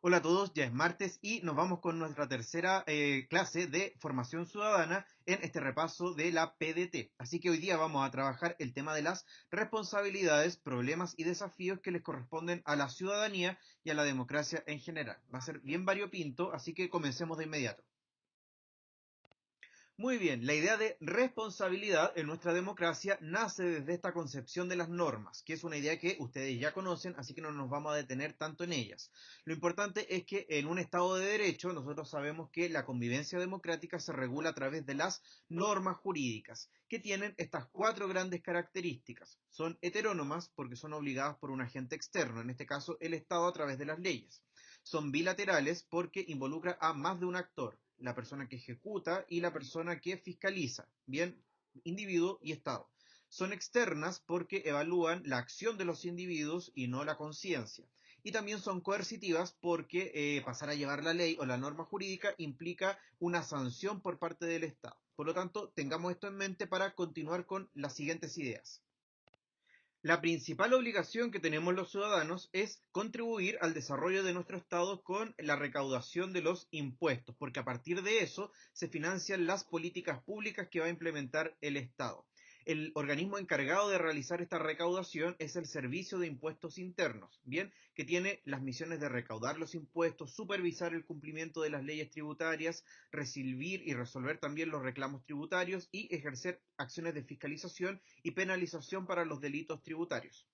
Hola a todos, ya es martes y nos vamos con nuestra tercera clase de formación ciudadana en este repaso de la PDT. Así que hoy día vamos a trabajar el tema de las responsabilidades, problemas y desafíos que les corresponden a la ciudadanía y a la democracia en general. Va a ser bien variopinto, así que comencemos de inmediato. Muy bien, la idea de responsabilidad en nuestra democracia nace desde esta concepción de las normas, que es una idea que ustedes ya conocen, así que no nos vamos a detener tanto en ellas. Lo importante es que en un Estado de Derecho nosotros sabemos que la convivencia democrática se regula a través de las normas jurídicas, que tienen estas cuatro grandes características. Son heterónomas porque son obligadas por un agente externo, en este caso el Estado a través de las leyes. Son bilaterales porque involucra a más de un actor, la persona que ejecuta y la persona que fiscaliza, bien, individuo y Estado. Son externas porque evalúan la acción de los individuos y no la conciencia. Y también son coercitivas porque pasar a llevar la ley o la norma jurídica implica una sanción por parte del Estado. Por lo tanto, tengamos esto en mente para continuar con las siguientes ideas. La principal obligación que tenemos los ciudadanos es contribuir al desarrollo de nuestro Estado con la recaudación de los impuestos, porque a partir de eso se financian las políticas públicas que va a implementar el Estado. El organismo encargado de realizar esta recaudación es el Servicio de Impuestos Internos, bien, que tiene las misiones de recaudar los impuestos, supervisar el cumplimiento de las leyes tributarias, recibir y resolver también los reclamos tributarios y ejercer acciones de fiscalización y penalización para los delitos tributarios.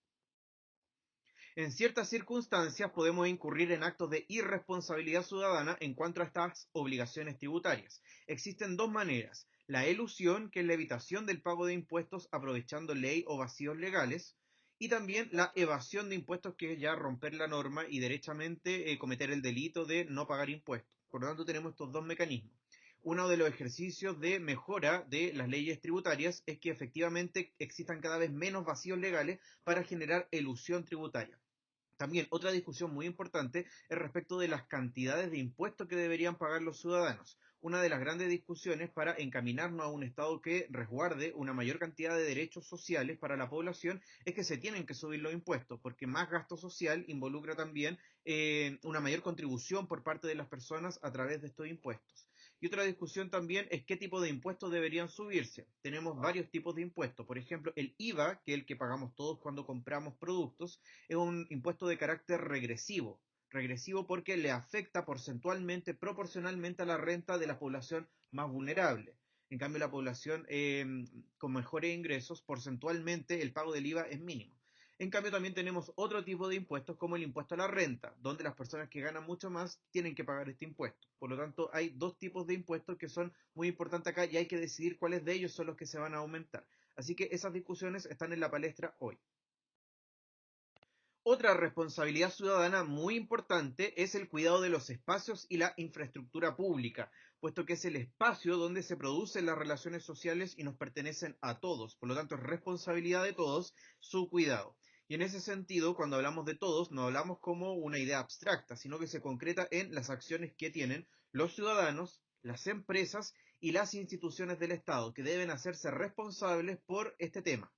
En ciertas circunstancias podemos incurrir en actos de irresponsabilidad ciudadana en cuanto a estas obligaciones tributarias. Existen dos maneras: la elusión, que es la evitación del pago de impuestos aprovechando ley o vacíos legales, y también la evasión de impuestos, que es ya romper la norma y derechamente cometer el delito de no pagar impuestos. Por lo tanto, tenemos estos dos mecanismos. Uno de los ejercicios de mejora de las leyes tributarias es que efectivamente existan cada vez menos vacíos legales para generar elusión tributaria. También otra discusión muy importante es respecto de las cantidades de impuestos que deberían pagar los ciudadanos. Una de las grandes discusiones para encaminarnos a un Estado que resguarde una mayor cantidad de derechos sociales para la población es que se tienen que subir los impuestos, porque más gasto social involucra también una mayor contribución por parte de las personas a través de estos impuestos. Y otra discusión también es qué tipo de impuestos deberían subirse. Tenemos varios tipos de impuestos. Por ejemplo, el IVA, que es el que pagamos todos cuando compramos productos, es un impuesto de carácter regresivo. Regresivo porque le afecta porcentualmente, proporcionalmente a la renta de la población más vulnerable. En cambio, la población con mejores ingresos, porcentualmente el pago del IVA es mínimo. En cambio, también tenemos otro tipo de impuestos como el impuesto a la renta, donde las personas que ganan mucho más tienen que pagar este impuesto. Por lo tanto, hay dos tipos de impuestos que son muy importantes acá y hay que decidir cuáles de ellos son los que se van a aumentar. Así que esas discusiones están en la palestra hoy. Otra responsabilidad ciudadana muy importante es el cuidado de los espacios y la infraestructura pública, puesto que es el espacio donde se producen las relaciones sociales y nos pertenecen a todos. Por lo tanto, es responsabilidad de todos su cuidado. Y en ese sentido, cuando hablamos de todos, no hablamos como una idea abstracta, sino que se concreta en las acciones que tienen los ciudadanos, las empresas y las instituciones del Estado, que deben hacerse responsables por este tema.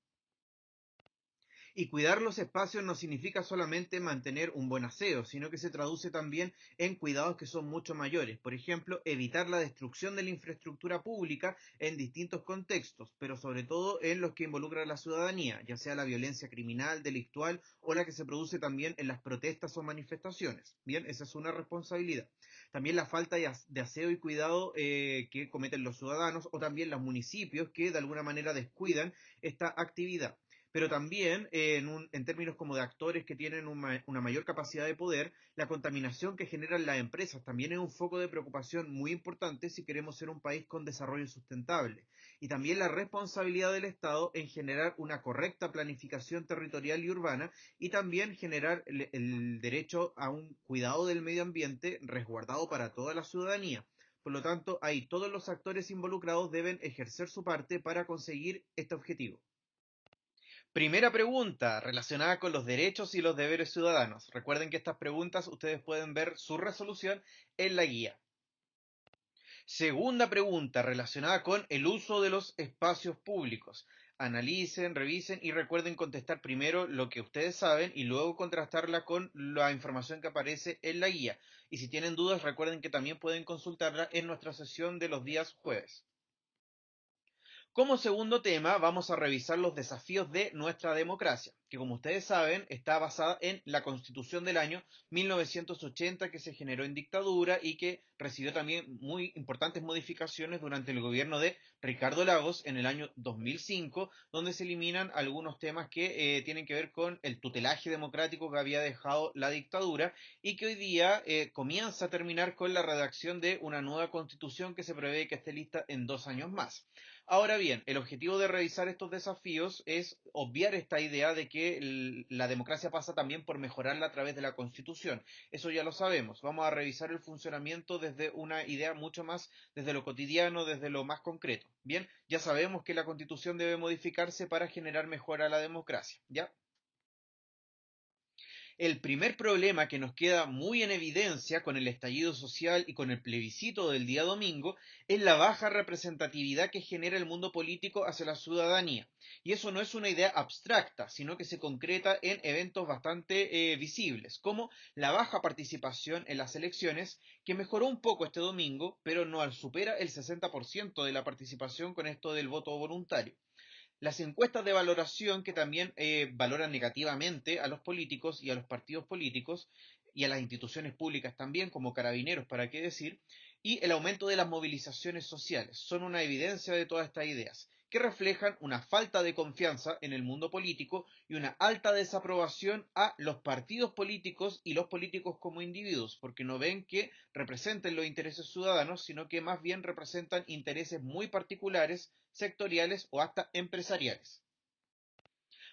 Y cuidar los espacios no significa solamente mantener un buen aseo, sino que se traduce también en cuidados que son mucho mayores. Por ejemplo, evitar la destrucción de la infraestructura pública en distintos contextos, pero sobre todo en los que involucran a la ciudadanía, ya sea la violencia criminal, delictual o la que se produce también en las protestas o manifestaciones. Bien, esa es una responsabilidad. También la falta de aseo y cuidado que cometen los ciudadanos o también los municipios que de alguna manera descuidan esta actividad, pero también en términos como de actores que tienen una mayor capacidad de poder, la contaminación que generan las empresas también es un foco de preocupación muy importante si queremos ser un país con desarrollo sustentable. Y también la responsabilidad del Estado en generar una correcta planificación territorial y urbana y también generar el derecho a un cuidado del medio ambiente resguardado para toda la ciudadanía. Por lo tanto, ahí todos los actores involucrados deben ejercer su parte para conseguir este objetivo. Primera pregunta, relacionada con los derechos y los deberes ciudadanos. Recuerden que estas preguntas ustedes pueden ver su resolución en la guía. Segunda pregunta, relacionada con el uso de los espacios públicos. Analicen, revisen y recuerden contestar primero lo que ustedes saben y luego contrastarla con la información que aparece en la guía. Y si tienen dudas, recuerden que también pueden consultarla en nuestra sesión de los días jueves. Como segundo tema, vamos a revisar los desafíos de nuestra democracia, que como ustedes saben está basada en la Constitución del año 1980 que se generó en dictadura y que recibió también muy importantes modificaciones durante el gobierno de Ricardo Lagos en el año 2005, donde se eliminan algunos temas que tienen que ver con el tutelaje democrático que había dejado la dictadura y que hoy día comienza a terminar con la redacción de una nueva constitución que se prevé que esté lista en 2 años más. Ahora bien, el objetivo de revisar estos desafíos es obviar esta idea de que la democracia pasa también por mejorarla a través de la Constitución. Eso ya lo sabemos. Vamos a revisar el funcionamiento desde una idea mucho más desde lo cotidiano, desde lo más concreto. Bien, ya sabemos que la Constitución debe modificarse para generar mejora a la democracia. ¿Ya? El primer problema que nos queda muy en evidencia con el estallido social y con el plebiscito del día domingo es la baja representatividad que genera el mundo político hacia la ciudadanía. Y eso no es una idea abstracta, sino que se concreta en eventos bastante visibles, como la baja participación en las elecciones, que mejoró un poco este domingo, pero no supera el 60% de la participación con esto del voto voluntario. Las encuestas de valoración que también valoran negativamente a los políticos y a los partidos políticos y a las instituciones públicas también, como carabineros, para qué decir, y el aumento de las movilizaciones sociales son una evidencia de todas estas ideas, que reflejan una falta de confianza en el mundo político y una alta desaprobación a los partidos políticos y los políticos como individuos, porque no ven que representen los intereses ciudadanos, sino que más bien representan intereses muy particulares, sectoriales o hasta empresariales.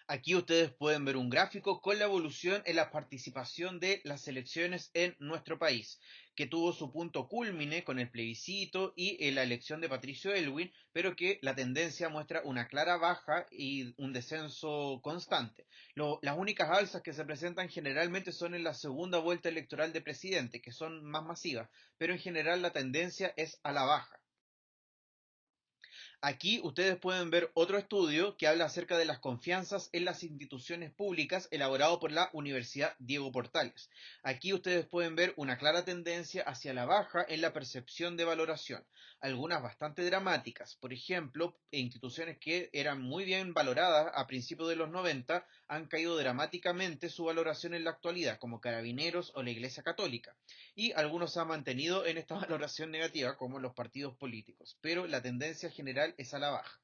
Aquí ustedes pueden ver un gráfico con la evolución en la participación de las elecciones en nuestro país, que tuvo su punto cúlmine con el plebiscito y la elección de Patricio Elwin, pero que la tendencia muestra una clara baja y un descenso constante. Las únicas alzas que se presentan generalmente son en la segunda vuelta electoral de presidente, que son más masivas, pero en general la tendencia es a la baja. Aquí ustedes pueden ver otro estudio que habla acerca de las confianzas en las instituciones públicas elaborado por la Universidad Diego Portales. Aquí ustedes pueden ver una clara tendencia hacia la baja en la percepción de valoración, algunas bastante dramáticas. Por ejemplo, instituciones que eran muy bien valoradas a principios de los 90 han caído dramáticamente su valoración en la actualidad, como Carabineros o la Iglesia Católica, y algunos se han mantenido en esta valoración negativa, como los partidos políticos, pero la tendencia general es a la baja.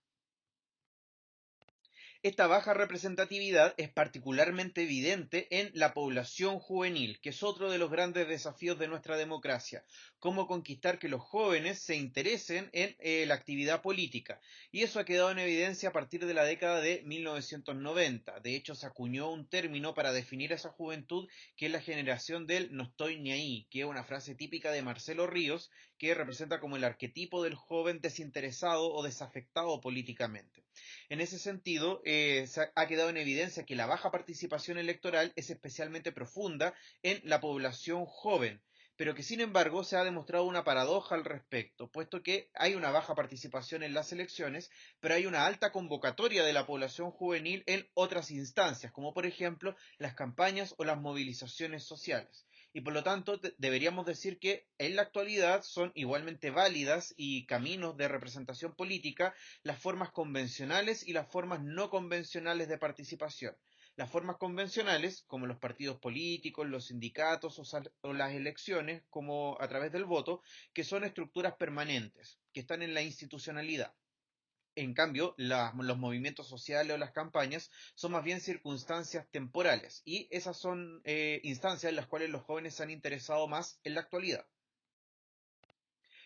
Esta baja representatividad es particularmente evidente en la población juvenil, que es otro de los grandes desafíos de nuestra democracia, cómo conquistar que los jóvenes se interesen en la actividad política. Y eso ha quedado en evidencia a partir de la década de 1990. De hecho, se acuñó un término para definir a esa juventud, que es la generación del no estoy ni ahí, que es una frase típica de Marcelo Ríos, que representa como el arquetipo del joven desinteresado o desafectado políticamente. En ese sentido, se ha quedado en evidencia que la baja participación electoral es especialmente profunda en la población joven, pero que sin embargo se ha demostrado una paradoja al respecto, puesto que hay una baja participación en las elecciones, pero hay una alta convocatoria de la población juvenil en otras instancias, como por ejemplo las campañas o las movilizaciones sociales. Y por lo tanto deberíamos decir que en la actualidad son igualmente válidas y caminos de representación política las formas convencionales y las formas no convencionales de participación. Las formas convencionales, como los partidos políticos, los sindicatos o las elecciones, como a través del voto, que son estructuras permanentes, que están en la institucionalidad. En cambio, los movimientos sociales o las campañas son más bien circunstancias temporales y esas son instancias en las cuales los jóvenes se han interesado más en la actualidad.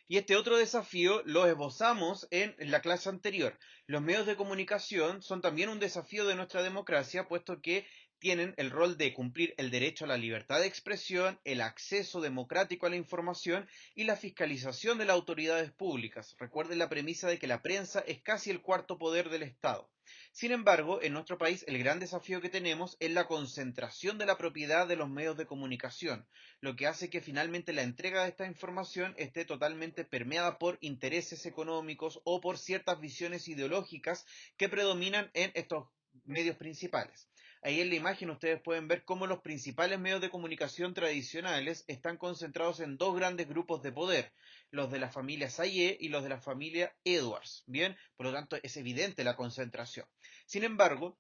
Y este otro desafío lo esbozamos en la clase anterior. Los medios de comunicación son también un desafío de nuestra democracia, puesto que tienen el rol de cumplir el derecho a la libertad de expresión, el acceso democrático a la información y la fiscalización de las autoridades públicas. Recuerden la premisa de que la prensa es casi el cuarto poder del Estado. Sin embargo, en nuestro país el gran desafío que tenemos es la concentración de la propiedad de los medios de comunicación, lo que hace que finalmente la entrega de esta información esté totalmente permeada por intereses económicos o por ciertas visiones ideológicas que predominan en estos medios principales. Ahí en la imagen ustedes pueden ver cómo los principales medios de comunicación tradicionales están concentrados en dos grandes grupos de poder, los de la familia Sayé y los de la familia Edwards. Bien, por lo tanto es evidente la concentración. Sin embargo,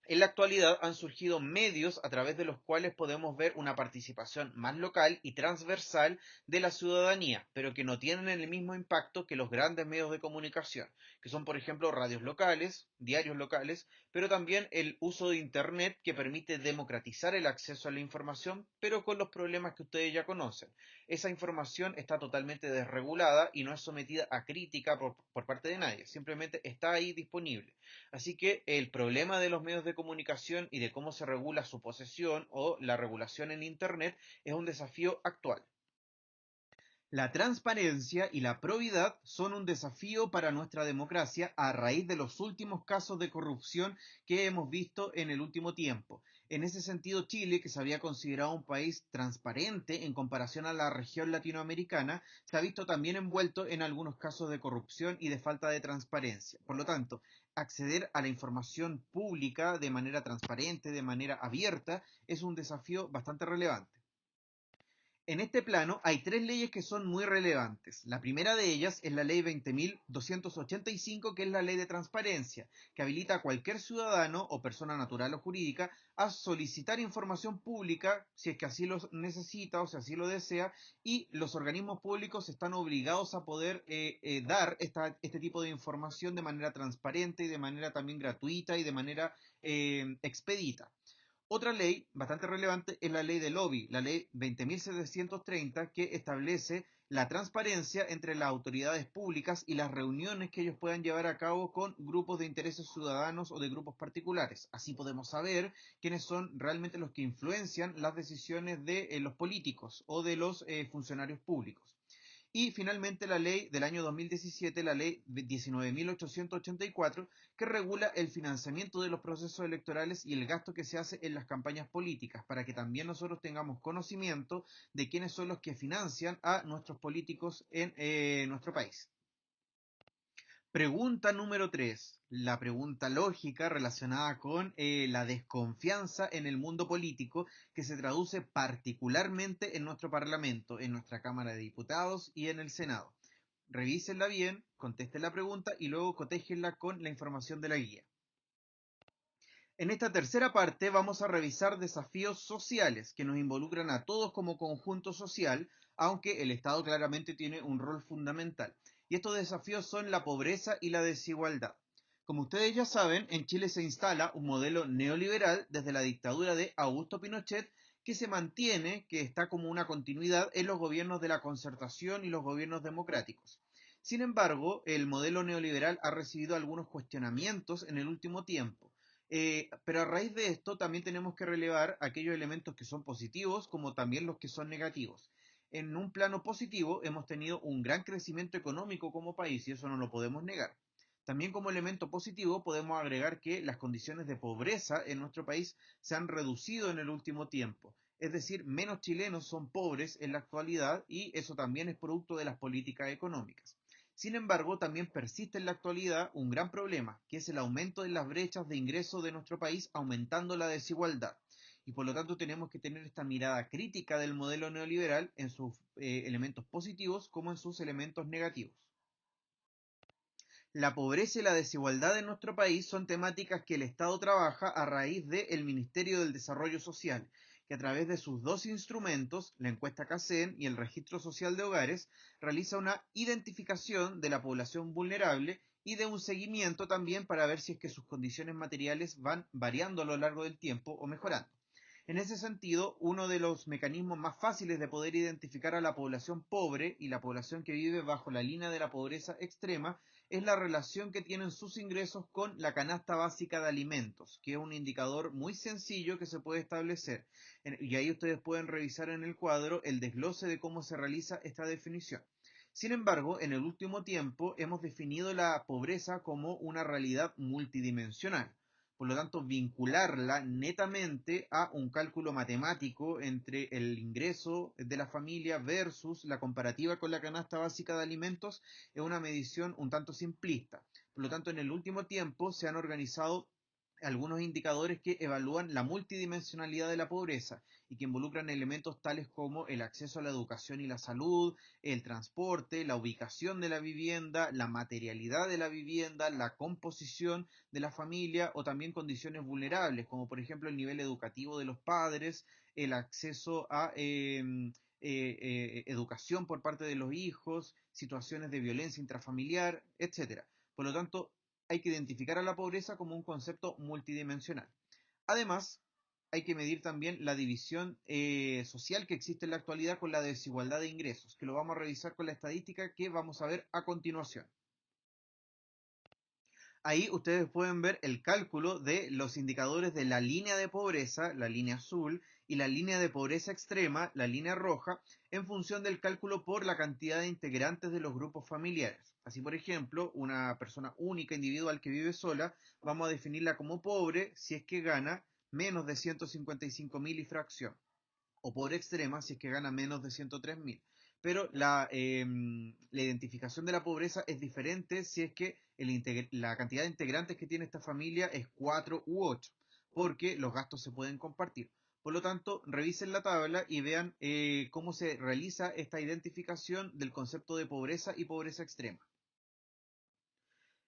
en la actualidad han surgido medios a través de los cuales podemos ver una participación más local y transversal de la ciudadanía, pero que no tienen el mismo impacto que los grandes medios de comunicación, que son por ejemplo radios locales, diarios locales, pero también el uso de Internet que permite democratizar el acceso a la información, pero con los problemas que ustedes ya conocen. Esa información está totalmente desregulada y no es sometida a crítica por parte de nadie, simplemente está ahí disponible. Así que el problema de los medios de comunicación y de cómo se regula su posesión o la regulación en Internet es un desafío actual. La transparencia y la probidad son un desafío para nuestra democracia a raíz de los últimos casos de corrupción que hemos visto en el último tiempo. En ese sentido, Chile, que se había considerado un país transparente en comparación a la región latinoamericana, se ha visto también envuelto en algunos casos de corrupción y de falta de transparencia. Por lo tanto, acceder a la información pública de manera transparente, de manera abierta, es un desafío bastante relevante. En este plano hay tres leyes que son muy relevantes. La primera de ellas es la ley 20.285, que es la ley de transparencia, que habilita a cualquier ciudadano o persona natural o jurídica a solicitar información pública si es que así lo necesita o si así lo desea, y los organismos públicos están obligados a poder dar este tipo de información de manera transparente y de manera también gratuita y de manera expedita. Otra ley bastante relevante es la ley del lobby, la ley 20.730, que establece la transparencia entre las autoridades públicas y las reuniones que ellos puedan llevar a cabo con grupos de intereses ciudadanos o de grupos particulares. Así podemos saber quiénes son realmente los que influencian las decisiones de los políticos o de los funcionarios públicos. Y finalmente la ley del año 2017, la ley 19.884, que regula el financiamiento de los procesos electorales y el gasto que se hace en las campañas políticas, para que también nosotros tengamos conocimiento de quiénes son los que financian a nuestros políticos en nuestro país. Pregunta número 3. La pregunta lógica relacionada con la desconfianza en el mundo político, que se traduce particularmente en nuestro Parlamento, en nuestra Cámara de Diputados y en el Senado. Revísenla bien, contesten la pregunta y luego cotéjenla con la información de la guía. En esta tercera parte vamos a revisar desafíos sociales que nos involucran a todos como conjunto social, aunque el Estado claramente tiene un rol fundamental. Y estos desafíos son la pobreza y la desigualdad. Como ustedes ya saben, en Chile se instala un modelo neoliberal desde la dictadura de Augusto Pinochet, que se mantiene, que está como una continuidad en los gobiernos de la concertación y los gobiernos democráticos. Sin embargo, el modelo neoliberal ha recibido algunos cuestionamientos en el último tiempo. Pero a raíz de esto también tenemos que relevar aquellos elementos que son positivos como también los que son negativos. En un plano positivo hemos tenido un gran crecimiento económico como país y eso no lo podemos negar. También como elemento positivo podemos agregar que las condiciones de pobreza en nuestro país se han reducido en el último tiempo. Es decir, menos chilenos son pobres en la actualidad y eso también es producto de las políticas económicas. Sin embargo, también persiste en la actualidad un gran problema, que es el aumento de las brechas de ingreso de nuestro país, aumentando la desigualdad. Y por lo tanto tenemos que tener esta mirada crítica del modelo neoliberal en sus elementos positivos como en sus elementos negativos. La pobreza y la desigualdad en nuestro país son temáticas que el Estado trabaja a raíz del Ministerio del Desarrollo Social, que a través de sus dos instrumentos, la encuesta CACEN y el registro social de hogares, realiza una identificación de la población vulnerable y de un seguimiento también para ver si es que sus condiciones materiales van variando a lo largo del tiempo o mejorando. En ese sentido, uno de los mecanismos más fáciles de poder identificar a la población pobre y la población que vive bajo la línea de la pobreza extrema es la relación que tienen sus ingresos con la canasta básica de alimentos, que es un indicador muy sencillo que se puede establecer. Y ahí ustedes pueden revisar en el cuadro el desglose de cómo se realiza esta definición. Sin embargo, en el último tiempo hemos definido la pobreza como una realidad multidimensional. Por lo tanto, vincularla netamente a un cálculo matemático entre el ingreso de la familia versus la comparativa con la canasta básica de alimentos es una medición un tanto simplista. Por lo tanto, en el último tiempo se han organizado algunos indicadores que evalúan la multidimensionalidad de la pobreza y que involucran elementos tales como el acceso a la educación y la salud, el transporte, la ubicación de la vivienda, la materialidad de la vivienda, la composición de la familia o también condiciones vulnerables, como por ejemplo el nivel educativo de los padres, el acceso a educación por parte de los hijos, situaciones de violencia intrafamiliar, etcétera. Por lo tanto, hay que identificar a la pobreza como un concepto multidimensional. Además, hay que medir también la división social que existe en la actualidad con la desigualdad de ingresos, que lo vamos a revisar con la estadística que vamos a ver a continuación. Ahí ustedes pueden ver el cálculo de los indicadores de la línea de pobreza, la línea azul, y la línea de pobreza extrema, la línea roja, en función del cálculo por la cantidad de integrantes de los grupos familiares. Así, por ejemplo, una persona única, individual que vive sola, vamos a definirla como pobre si es que gana menos de 155.000 y fracción, o pobre extrema si es que gana menos de 103.000. Pero la identificación de la pobreza es diferente si es que la cantidad de integrantes que tiene esta familia es 4 u 8, porque los gastos se pueden compartir. Por lo tanto, revisen la tabla y vean cómo se realiza esta identificación del concepto de pobreza y pobreza extrema.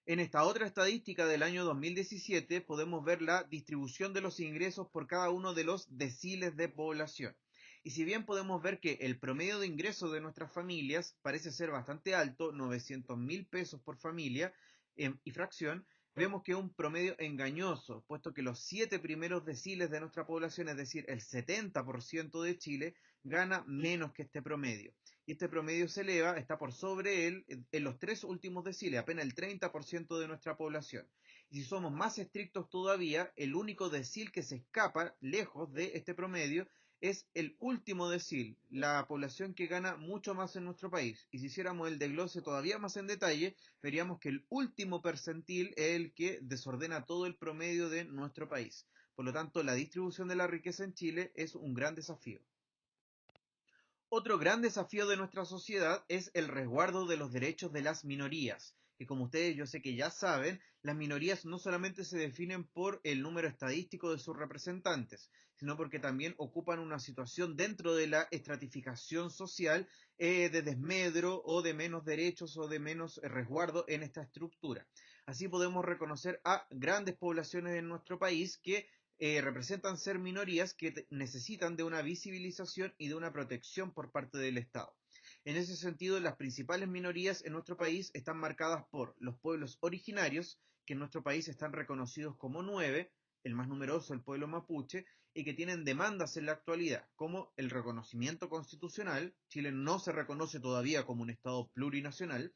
En esta otra estadística del año 2017 podemos ver la distribución de los ingresos por cada uno de los deciles de población. Y si bien podemos ver que el promedio de ingresos de nuestras familias parece ser bastante alto, 900.000 pesos por familia y fracción, vemos que es un promedio engañoso, puesto que los 7 primeros deciles de nuestra población, es decir, el 70% de Chile, gana menos que este promedio. Y este promedio se eleva, está por sobre él en los 3 últimos deciles, apenas el 30% de nuestra población. Y si somos más estrictos todavía, el único decil que se escapa lejos de este promedio es el último decil, la población que gana mucho más en nuestro país. Y si hiciéramos el desglose todavía más en detalle, veríamos que el último percentil es el que desordena todo el promedio de nuestro país. Por lo tanto, la distribución de la riqueza en Chile es un gran desafío. Otro gran desafío de nuestra sociedad es el resguardo de los derechos de las minorías, que como ustedes yo sé que ya saben, las minorías no solamente se definen por el número estadístico de sus representantes, sino porque también ocupan una situación dentro de la estratificación social de desmedro o de menos derechos o de menos resguardo en esta estructura. Así podemos reconocer a grandes poblaciones en nuestro país que representan ser minorías que necesitan de una visibilización y de una protección por parte del Estado. En ese sentido, las principales minorías en nuestro país están marcadas por los pueblos originarios, que en nuestro país están reconocidos como 9, el más numeroso, el pueblo mapuche, y que tienen demandas en la actualidad, como el reconocimiento constitucional. Chile no se reconoce todavía como un Estado plurinacional,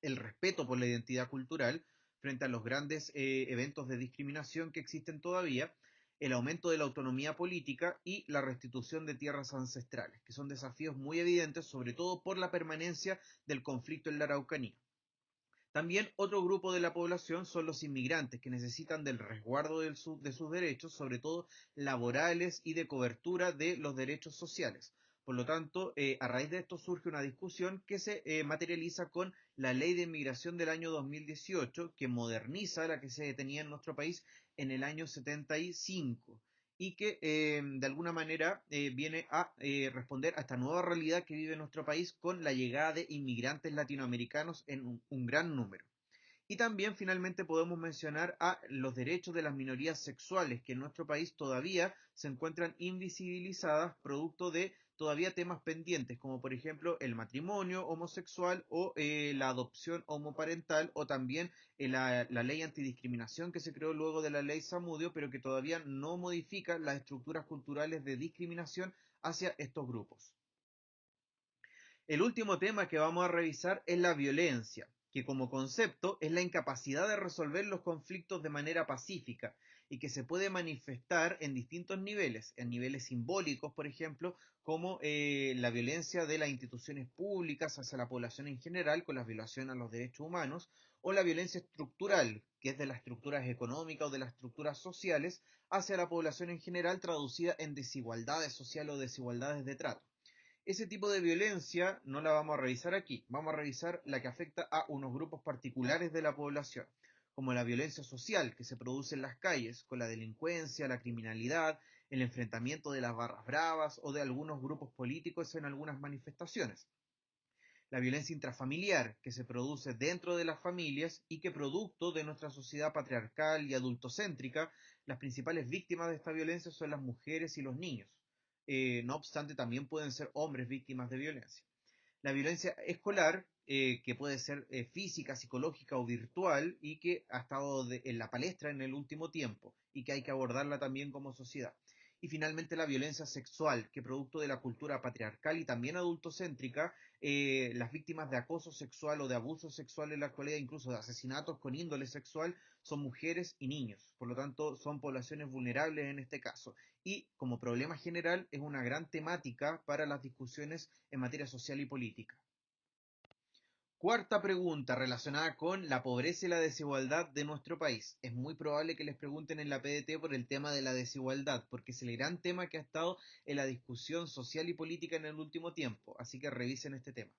el respeto por la identidad cultural frente a los grandes eventos de discriminación que existen todavía, el aumento de la autonomía política y la restitución de tierras ancestrales, que son desafíos muy evidentes, sobre todo por la permanencia del conflicto en la Araucanía. También otro grupo de la población son los inmigrantes, que necesitan del resguardo de sus derechos, sobre todo laborales y de cobertura de los derechos sociales. Por lo tanto, a raíz de esto surge una discusión que se materializa con la Ley de Inmigración del año 2018, que moderniza la que se tenía en nuestro país en el año 75 y que de alguna manera viene a responder a esta nueva realidad que vive nuestro país con la llegada de inmigrantes latinoamericanos en un gran número. Y también finalmente podemos mencionar a los derechos de las minorías sexuales que en nuestro país todavía se encuentran invisibilizadas producto de todavía temas pendientes, como por ejemplo el matrimonio homosexual o la adopción homoparental, o también la ley antidiscriminación que se creó luego de la ley Zamudio, pero que todavía no modifica las estructuras culturales de discriminación hacia estos grupos. El último tema que vamos a revisar es la violencia, que como concepto es la incapacidad de resolver los conflictos de manera pacífica y que se puede manifestar en distintos niveles, en niveles simbólicos, por ejemplo, como la violencia de las instituciones públicas hacia la población en general, con la violación a los derechos humanos, o la violencia estructural, que es de las estructuras económicas o de las estructuras sociales, hacia la población en general, traducida en desigualdades sociales o desigualdades de trato. Ese tipo de violencia no la vamos a revisar aquí, vamos a revisar la que afecta a unos grupos particulares de la población, como la violencia social que se produce en las calles, con la delincuencia, la criminalidad, el enfrentamiento de las barras bravas o de algunos grupos políticos en algunas manifestaciones. La violencia intrafamiliar que se produce dentro de las familias y que producto de nuestra sociedad patriarcal y adultocéntrica, las principales víctimas de esta violencia son las mujeres y los niños. No obstante, también pueden ser hombres víctimas de violencia. La violencia escolar, que puede ser física, psicológica o virtual, y que ha estado en la palestra en el último tiempo, y que hay que abordarla también como sociedad. Y finalmente la violencia sexual, que producto de la cultura patriarcal y también adultocéntrica, las víctimas de acoso sexual o de abuso sexual en la actualidad, incluso de asesinatos con índole sexual, son mujeres y niños. Por lo tanto, son poblaciones vulnerables en este caso. Y como problema general, es una gran temática para las discusiones en materia social y política. Cuarta pregunta relacionada con la pobreza y la desigualdad de nuestro país. Es muy probable que les pregunten en la PDT por el tema de la desigualdad, porque es el gran tema que ha estado en la discusión social y política en el último tiempo, así que revisen este tema.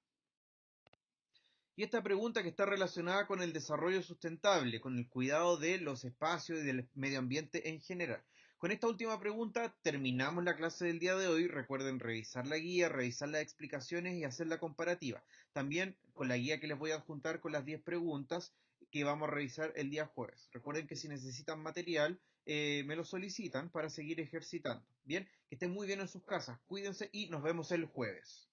Y esta pregunta que está relacionada con el desarrollo sustentable, con el cuidado de los espacios y del medio ambiente en general. Con esta última pregunta terminamos la clase del día de hoy. Recuerden revisar la guía, revisar las explicaciones y hacer la comparativa. También con la guía que les voy a adjuntar con las 10 preguntas que vamos a revisar el día jueves. Recuerden que si necesitan material, me lo solicitan para seguir ejercitando. Bien, que estén muy bien en sus casas. Cuídense y nos vemos el jueves.